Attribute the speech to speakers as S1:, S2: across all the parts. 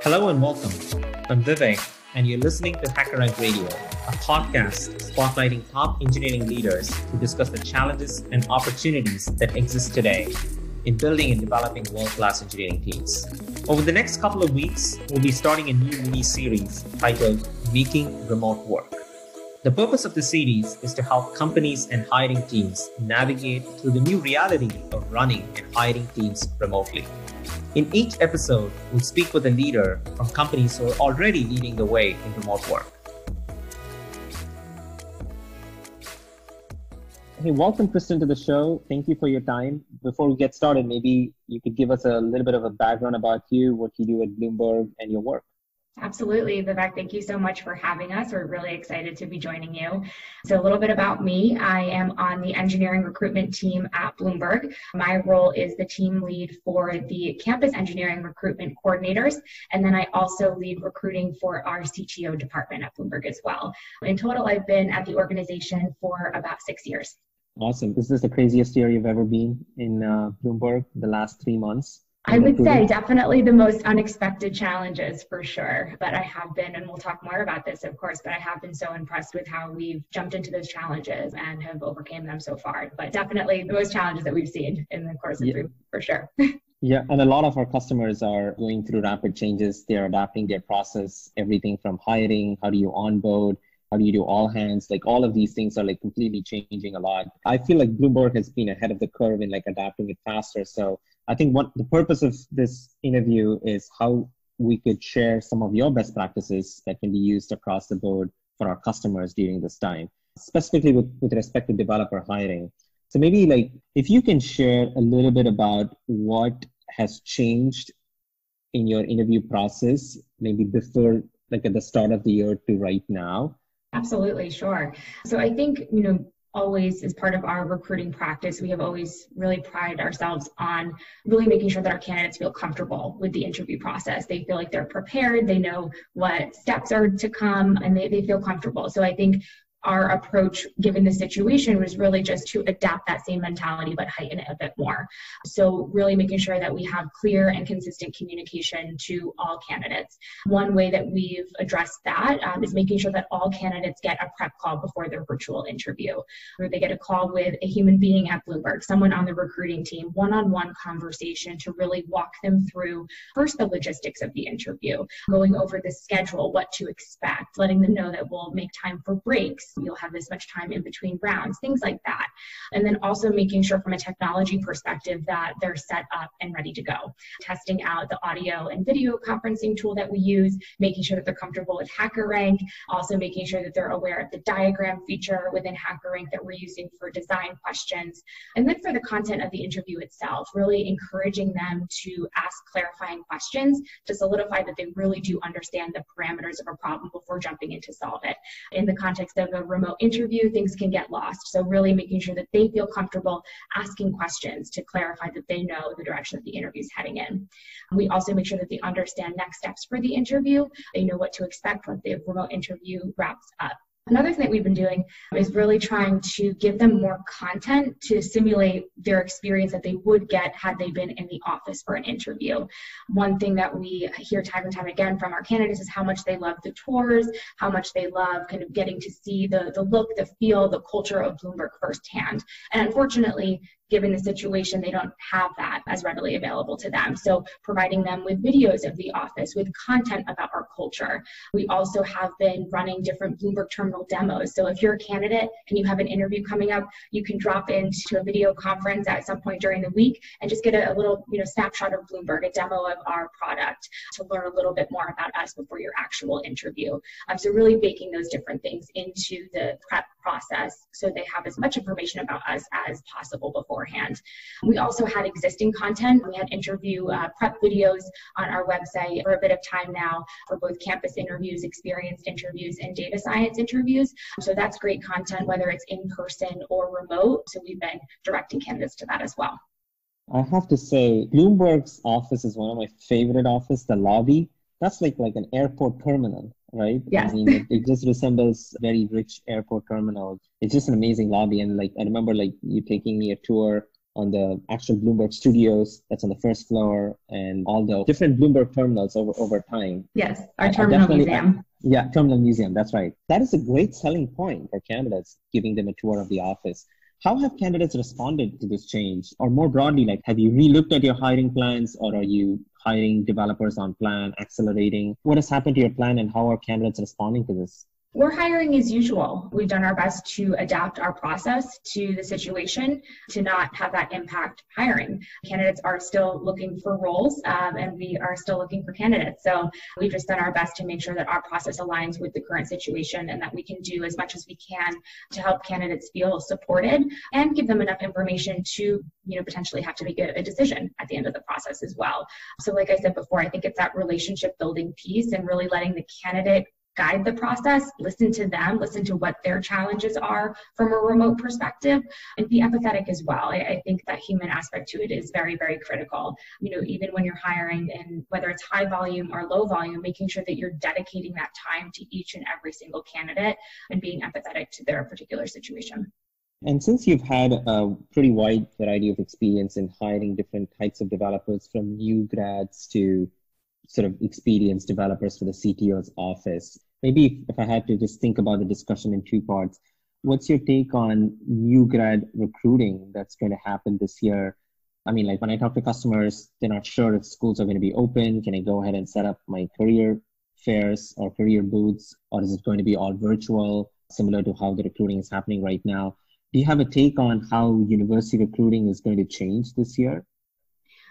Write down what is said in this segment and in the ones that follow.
S1: Hello and welcome. I'm Vivek, and you're listening to HackerRank Radio, a podcast spotlighting top engineering leaders to discuss the challenges and opportunities that exist today in building and developing world-class engineering teams. Over the next couple of weeks, we'll be starting a new mini-series titled Making Remote Work. The purpose of the series is to help companies and hiring teams navigate through the new reality of running and hiring teams remotely. In each episode, we'll speak with a leader from companies who are already leading the way in remote work. Hey, welcome, Kristen, to the show. Thank you for your time. Before we get started, maybe you could give us a little bit of a background about you, what you do at Bloomberg, and your work.
S2: Absolutely, Vivek. Thank you so much for having us. We're really excited to be joining you. So a little bit about me. I am on the engineering recruitment team at Bloomberg. My role is the team lead for the campus engineering recruitment coordinators. And then I also lead recruiting for our CTO department at Bloomberg as well. In total, I've been at the organization for about 6 years.
S1: Awesome. This is the craziest year you've ever been in Bloomberg, the last 3 months.
S2: I would say definitely the most unexpected challenges for sure, but I have been, and we'll talk more about this of course, but I have been so impressed with how we've jumped into those challenges and have overcame them so far. But definitely the most challenges that we've seen in the course of 3 for sure.
S1: Yeah, and a lot of our customers are going through rapid changes. They're adapting their process, everything from hiring, how do you onboard, how do you do all hands, like all of these things are like completely changing a lot. I feel like Bloomberg has been ahead of the curve in like adapting it faster. So I think what the purpose of this interview is how we could share some of your best practices that can be used across the board for our customers during this time, specifically with respect to developer hiring. So maybe like if you can share a little bit about what has changed in your interview process, maybe before like at the start of the year to right now.
S2: Absolutely, sure. So I think, always as part of our recruiting practice, we have always really prided ourselves on really making sure that our candidates feel comfortable with the interview process. They feel like they're prepared, they know what steps are to come, and they feel comfortable. So I think our approach, given the situation, was really just to adapt that same mentality, but heighten it a bit more. So really making sure that we have clear and consistent communication to all candidates. One way that we've addressed that is making sure that all candidates get a prep call before their virtual interview, where they get a call with a human being at Bloomberg, someone on the recruiting team, one-on-one conversation to really walk them through first the logistics of the interview, going over the schedule, what to expect, letting them know that we'll make time for breaks. You'll have this much time in between rounds, things like that. And then also making sure from a technology perspective that they're set up and ready to go. Testing out the audio and video conferencing tool that we use, making sure that they're comfortable with HackerRank, also making sure that they're aware of the diagram feature within HackerRank that we're using for design questions. And then for the content of the interview itself, really encouraging them to ask clarifying questions to solidify that they really do understand the parameters of a problem before jumping in to solve it. In the context of a remote interview, things can get lost. So really making sure that they feel comfortable asking questions to clarify that they know the direction that the interview is heading in. We also make sure that they understand next steps for the interview. They know what to expect once the remote interview wraps up. Another thing that we've been doing is really trying to give them more content to simulate their experience that they would get had they been in the office for an interview. One thing that we hear time and time again from our candidates is how much they love the tours, how much they love kind of getting to see the look, the feel, the culture of Bloomberg firsthand. And unfortunately, given the situation, they don't have that as readily available to them. So providing them with videos of the office, with content about our culture. We also have been running different Bloomberg terminal demos. So if you're a candidate and you have an interview coming up, you can drop into a video conference at some point during the week and just get a little snapshot of Bloomberg, a demo of our product to learn a little bit more about us before your actual interview. So really baking those different things into the prep process so they have as much information about us as possible beforehand. We also had existing content. We had interview prep videos on our website for a bit of time now for both campus interviews, experienced interviews, and data science interviews. So that's great content, whether it's in person or remote. So we've been directing candidates to that as well.
S1: I have to say, Bloomberg's office is one of my favorite offices, the lobby. That's like an airport terminal, right?
S2: Yes.
S1: I mean, it just resembles very rich airport terminal. It's just an amazing lobby. And like, I remember like you taking me a tour on the actual Bloomberg studios that's on the first floor and all the different Bloomberg terminals over time.
S2: Yes, our terminal museum.
S1: Yeah, terminal museum, that's right. That is a great selling point for candidates, giving them a tour of the office. How have candidates responded to this change? Or more broadly, like, have you relooked at your hiring plans, or are you hiring developers on plan, accelerating? What has happened to your plan, and how are candidates responding to this?
S2: We're hiring as usual. We've done our best to adapt our process to the situation to not have that impact hiring. Candidates are still looking for roles, and we are still looking for candidates. So we've just done our best to make sure that our process aligns with the current situation and that we can do as much as we can to help candidates feel supported and give them enough information to, potentially have to make a decision at the end of the process as well. So like I said before, I think it's that relationship building piece and really letting the candidate guide the process, listen to them, listen to what their challenges are from a remote perspective, and be empathetic as well. I think that human aspect to it is very, very critical. Even when you're hiring, and whether it's high volume or low volume, making sure that you're dedicating that time to each and every single candidate and being empathetic to their particular situation.
S1: And since you've had a pretty wide variety of experience in hiring different types of developers, from new grads to sort of experienced developers for the CTO's office, maybe if I had to just think about the discussion in two parts, what's your take on new grad recruiting that's going to happen this year? I mean, like when I talk to customers, they're not sure if schools are going to be open. Can I go ahead and set up my career fairs or career booths, or is it going to be all virtual, similar to how the recruiting is happening right now? Do you have a take on how university recruiting is going to change this year?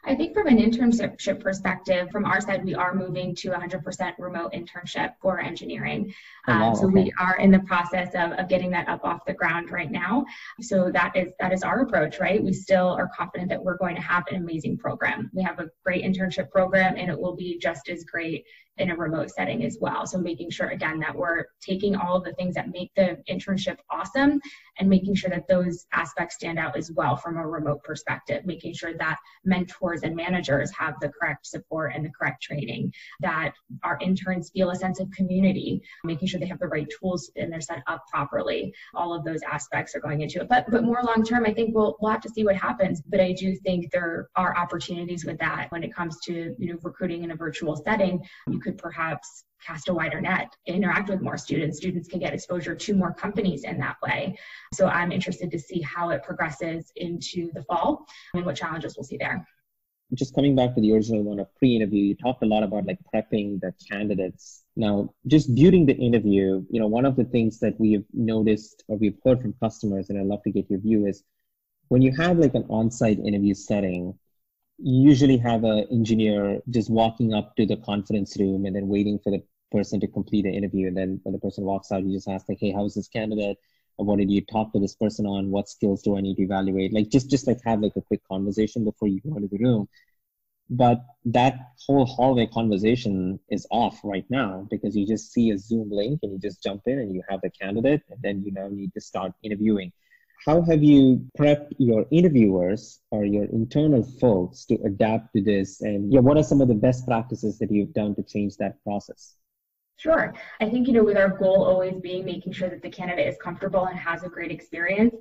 S2: I think from an internship perspective, from our side, we are moving to 100% remote internship for engineering. So we are in the process of getting that up off the ground right now. So that is our approach, right? We still are confident that we're going to have an amazing program. We have a great internship program, and it will be just as great in a remote setting as well. So making sure, again, that we're taking all of the things that make the internship awesome and making sure that those aspects stand out as well from a remote perspective, making sure that mentors and managers have the correct support and the correct training, that our interns feel a sense of community, making sure they have the right tools and they're set up properly. All of those aspects are going into it. But more long term, I think we'll have to see what happens. But I do think there are opportunities with that when it comes to recruiting in a virtual setting. You could perhaps cast a wider net, interact with more students. Students can get exposure to more companies in that way. So I'm interested to see how it progresses into the fall and what challenges we'll see there.
S1: Just coming back to the original one of pre-interview, you talked a lot about like prepping the candidates. Now, just during the interview, one of the things that we have noticed or we've heard from customers, and I'd love to get your view, is when you have like an on-site interview setting, you usually have an engineer just walking up to the conference room and then waiting for the person to complete the interview. And then when the person walks out, you just ask like, hey, how's this candidate? Or what did you talk to this person on? What skills do I need to evaluate? Like just like have like a quick conversation before you go into the room. But that whole hallway conversation is off right now because you just see a Zoom link and you just jump in and you have the candidate, and then you now need to start interviewing. How have you prepped your interviewers or your internal folks to adapt to this? And what are some of the best practices that you've done to change that process?
S2: Sure. I think, with our goal always being making sure that the candidate is comfortable and has a great experience,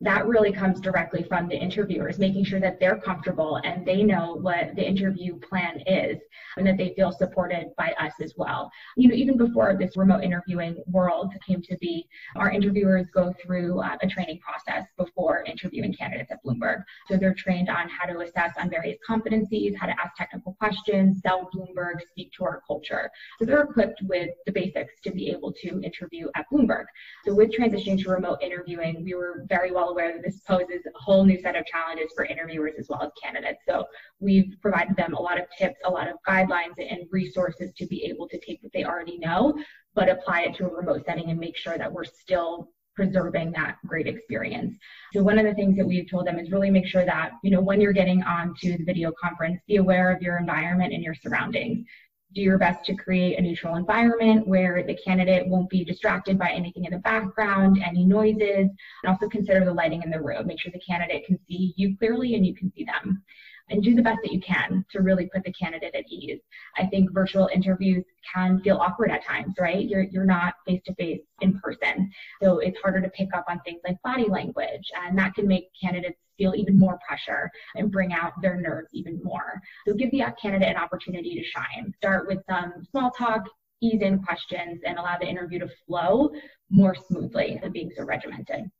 S2: that really comes directly from the interviewers, making sure that they're comfortable and they know what the interview plan is and that they feel supported by us as well. Even before this remote interviewing world came to be, our interviewers go through a training process before interviewing candidates at Bloomberg. So they're trained on how to assess on various competencies, how to ask technical questions, sell Bloomberg, speak to our culture. So they're equipped with the basics to be able to interview at Bloomberg. So with transitioning to remote interviewing, we were very well aware that this poses a whole new set of challenges for interviewers as well as candidates. So we've provided them a lot of tips, a lot of guidelines and resources to be able to take what they already know, but apply it to a remote setting and make sure that we're still preserving that great experience. So one of the things that we've told them is really make sure that, when you're getting onto the video conference, be aware of your environment and your surroundings. Do your best to create a neutral environment where the candidate won't be distracted by anything in the background, any noises, and also consider the lighting in the room. Make sure the candidate can see you clearly and you can see them. And do the best that you can to really put the candidate at ease. I think virtual interviews can feel awkward at times, right? You're not face-to-face in person. So it's harder to pick up on things like body language, and that can make candidates feel even more pressure and bring out their nerves even more. So give the candidate an opportunity to shine. Start with some small talk, ease in questions, and allow the interview to flow more smoothly than being so regimented.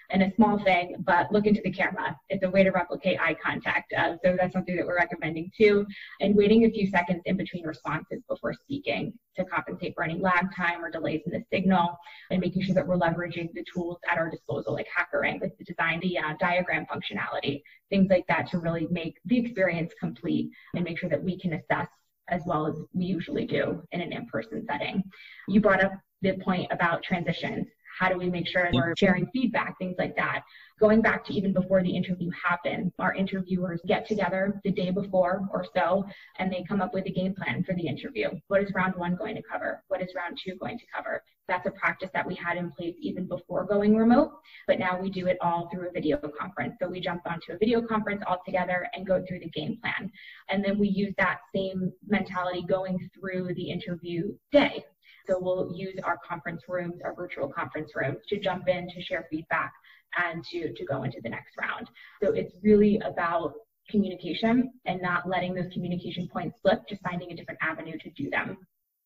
S2: And a small thing, but look into the camera. It's a way to replicate eye contact. So that's something that we're recommending too. And waiting a few seconds in between responses before speaking to compensate for any lag time or delays in the signal, and making sure that we're leveraging the tools at our disposal, like HackerRank with the design, the diagram functionality, things like that to really make the experience complete and make sure that we can assess as well as we usually do in an in-person setting. You brought up the point about transitions. How do we make sure we're sharing feedback, things like that? Going back to even before the interview happened, our interviewers get together the day before or so, and they come up with a game plan for the interview. What is round one going to cover? What is round two going to cover? That's a practice that we had in place even before going remote, but now we do it all through a video conference. So we jump onto a video conference all together and go through the game plan. And then we use that same mentality going through the interview day. So we'll use our conference rooms, our virtual conference rooms, to jump in, to share feedback, and to go into the next round. So it's really about communication and not letting those communication points slip, just finding a different avenue to do them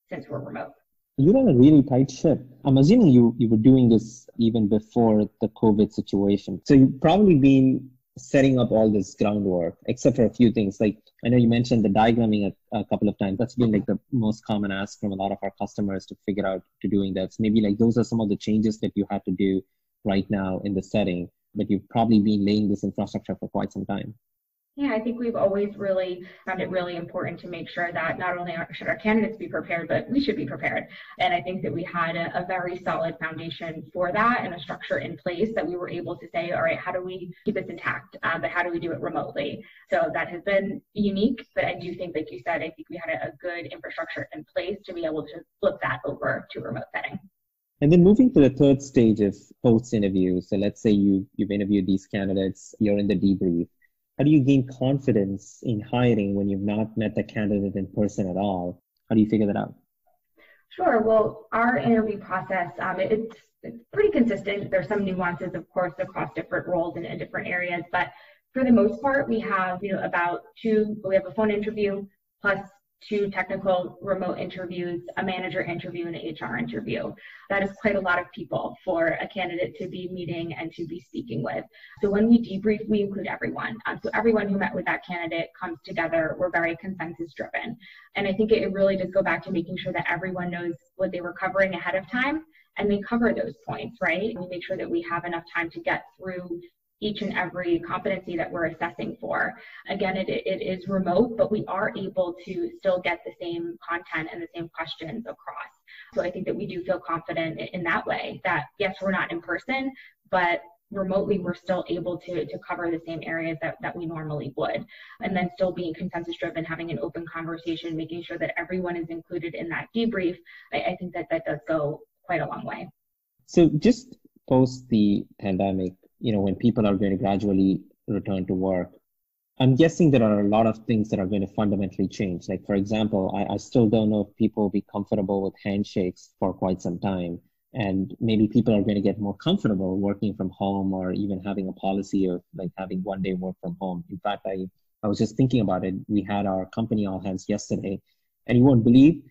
S2: since we're remote.
S1: You're on a really tight ship. I'm assuming you were doing this even before the COVID situation. So you've probably been setting up all this groundwork, except for a few things. Like, I know you mentioned the diagramming a couple of times. That's been like the most common ask from a lot of our customers to figure out to doing that. So maybe like those are some of the changes that you have to do right now in the setting, but you've probably been laying this infrastructure for quite some time.
S2: Yeah, I think we've always really found it really important to make sure that not only should our candidates be prepared, but we should be prepared. And I think that we had a very solid foundation for that and a structure in place that we were able to say, all right, how do we keep this intact, but how do we do it remotely? So that has been unique, but I do think, like you said, I think we had a good infrastructure in place to be able to flip that over to a remote setting.
S1: And then moving to the third stage of post-interview. So let's say you've interviewed these candidates, you're in the debrief. How do you gain confidence in hiring when you've not met the candidate in person at all? How do you figure that out?
S2: Sure. Well, our interview process, it's pretty consistent. There's some nuances, of course, across different roles and in different areas, but for the most part, we have we have a phone interview plus 2 technical remote interviews, a manager interview, and an HR interview. That is quite a lot of people for a candidate to be meeting and to be speaking with. So when we debrief, we include everyone. So everyone who met with that candidate comes together. We're very consensus driven. And I think it really does go back to making sure that everyone knows what they were covering ahead of time and they cover those points, right? And we make sure that we have enough time to get through each and every competency that we're assessing for. Again, it is remote, but we are able to still get the same content and the same questions across. So I think that we do feel confident in that way that, yes, we're not in person, but remotely we're still able to cover the same areas that we normally would. And then still being consensus driven, having an open conversation, making sure that everyone is included in that debrief, I think that does go quite a long way.
S1: So just post the pandemic, when people are going to gradually return to work, I'm guessing there are a lot of things that are going to fundamentally change. Like, for example, I still don't know if people will be comfortable with handshakes for quite some time. And maybe people are going to get more comfortable working from home or even having a policy of like having 1 day work from home. In fact, I was just thinking about it. We had our company all hands yesterday, and you won't believe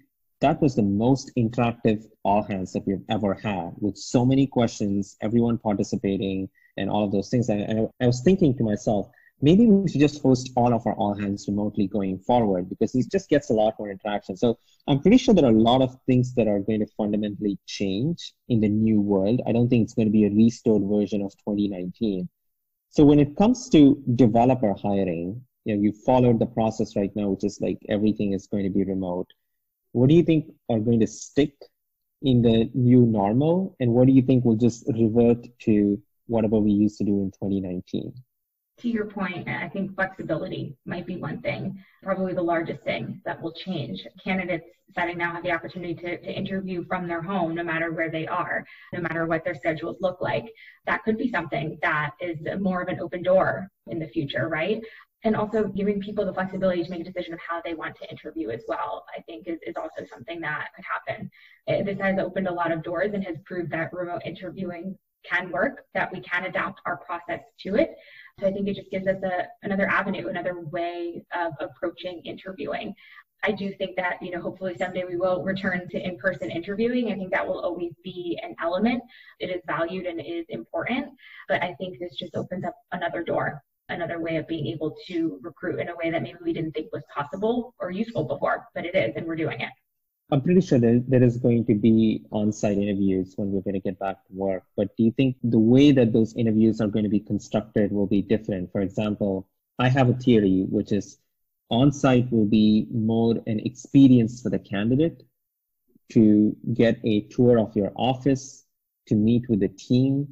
S1: that was the most interactive all hands that we've ever had, with so many questions, everyone participating, and all of those things. And I was thinking to myself, maybe we should just host all of our all hands remotely going forward, because it just gets a lot more interaction. So I'm pretty sure there are a lot of things that are going to fundamentally change in the new world. I don't think it's going to be a restored version of 2019. So when it comes to developer hiring, you followed the process right now, which is like everything is going to be remote. What do you think are going to stick in the new normal? And what do you think will just revert to whatever we used to do in 2019?
S2: To your point, I think flexibility might be one thing, probably the largest thing that will change. Candidates starting now have the opportunity to interview from their home, no matter where they are, no matter what their schedules look like. That could be something that is more of an open door in the future, right? And also giving people the flexibility to make a decision of how they want to interview as well, I think is also something that could happen. This has opened a lot of doors and has proved that remote interviewing can work, that we can adapt our process to it. So I think it just gives us another avenue, another way of approaching interviewing. I do think that, hopefully someday we will return to in-person interviewing. I think that will always be an element. It is valued and it is important, but I think this just opens up another door, another way of being able to recruit in a way that maybe we didn't think was possible or useful before, but it is, and we're doing it.
S1: I'm pretty sure there is going to be on-site interviews when we're going to get back to work, but do you think the way that those interviews are going to be constructed will be different? For example, I have a theory, which is on-site will be more an experience for the candidate to get a tour of your office, to meet with the team,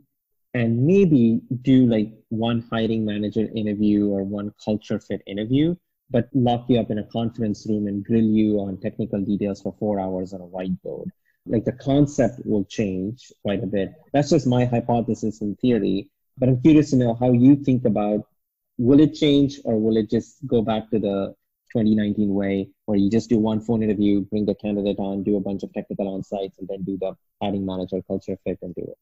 S1: and maybe do like one hiring manager interview or one culture fit interview, but lock you up in a conference room and grill you on technical details for 4 hours on a whiteboard. Like the concept will change quite a bit. That's just my hypothesis in theory, but I'm curious to know how you think about, will it change or will it just go back to the 2019 way where you just do one phone interview, bring the candidate on, do a bunch of technical on-sites, and then do the hiring manager culture fit and do it?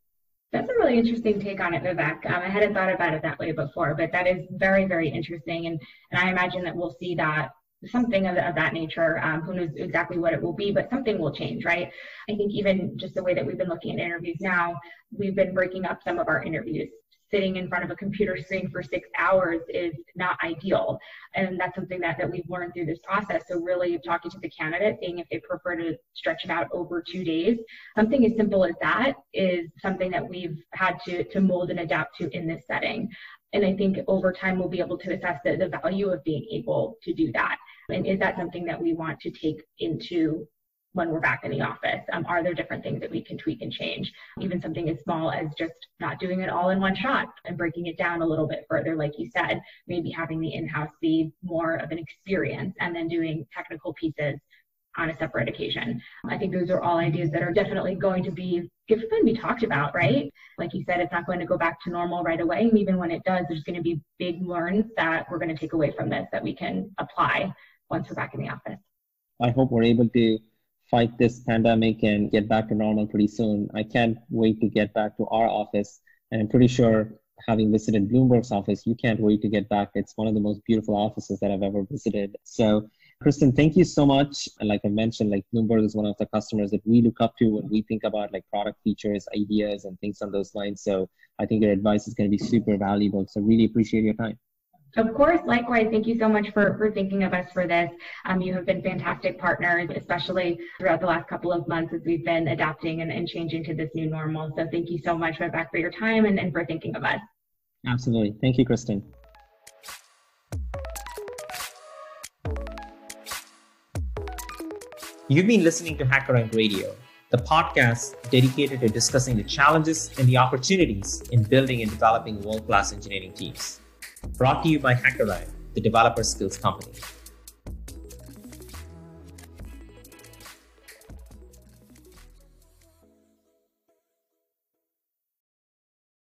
S2: That's a really interesting take on it, Vivek. I hadn't thought about it that way before, but that is very, very interesting. And I imagine that we'll see that something of that nature. Who knows exactly what it will be, but something will change, right? I think even just the way that we've been looking at interviews now, we've been breaking up some of our interviews. Sitting in front of a computer screen for 6 hours is not ideal. And that's something that we've learned through this process. So really talking to the candidate, seeing if they prefer to stretch it out over 2 days. Something as simple as that is something that we've had to mold and adapt to in this setting. And I think over time, we'll be able to assess the value of being able to do that. And is that something that we want to take into when we're back in the office? Are there different things that we can tweak and change? Even something as small as just not doing it all in one shot and breaking it down a little bit further, like you said, maybe having the in-house be more of an experience and then doing technical pieces on a separate occasion. I think those are all ideas that are definitely going to be talked about, right? Like you said, it's not going to go back to normal right away. And even when it does, there's going to be big learns that we're going to take away from this that we can apply once we're back in the office.
S1: I hope we're able to fight this pandemic and get back to normal pretty soon. I can't wait to get back to our office. And I'm pretty sure, having visited Bloomberg's office, you can't wait to get back. It's one of the most beautiful offices that I've ever visited. So, Kristen, thank you so much. And like I mentioned, like Bloomberg is one of the customers that we look up to when we think about like product features, ideas, and things on those lines. So I think your advice is going to be super valuable. So really appreciate your time.
S2: Of course, likewise. Thank you so much for thinking of us for this. You have been fantastic partners, especially throughout the last couple of months as we've been adapting and changing to this new normal. So thank you so much, Vivek, for your time and for thinking of us.
S1: Absolutely. Thank you, Kristen. You've been listening to HackerRank Radio, the podcast dedicated to discussing the challenges and the opportunities in building and developing world-class engineering teams. Brought to you by HackerRank, the developer skills company.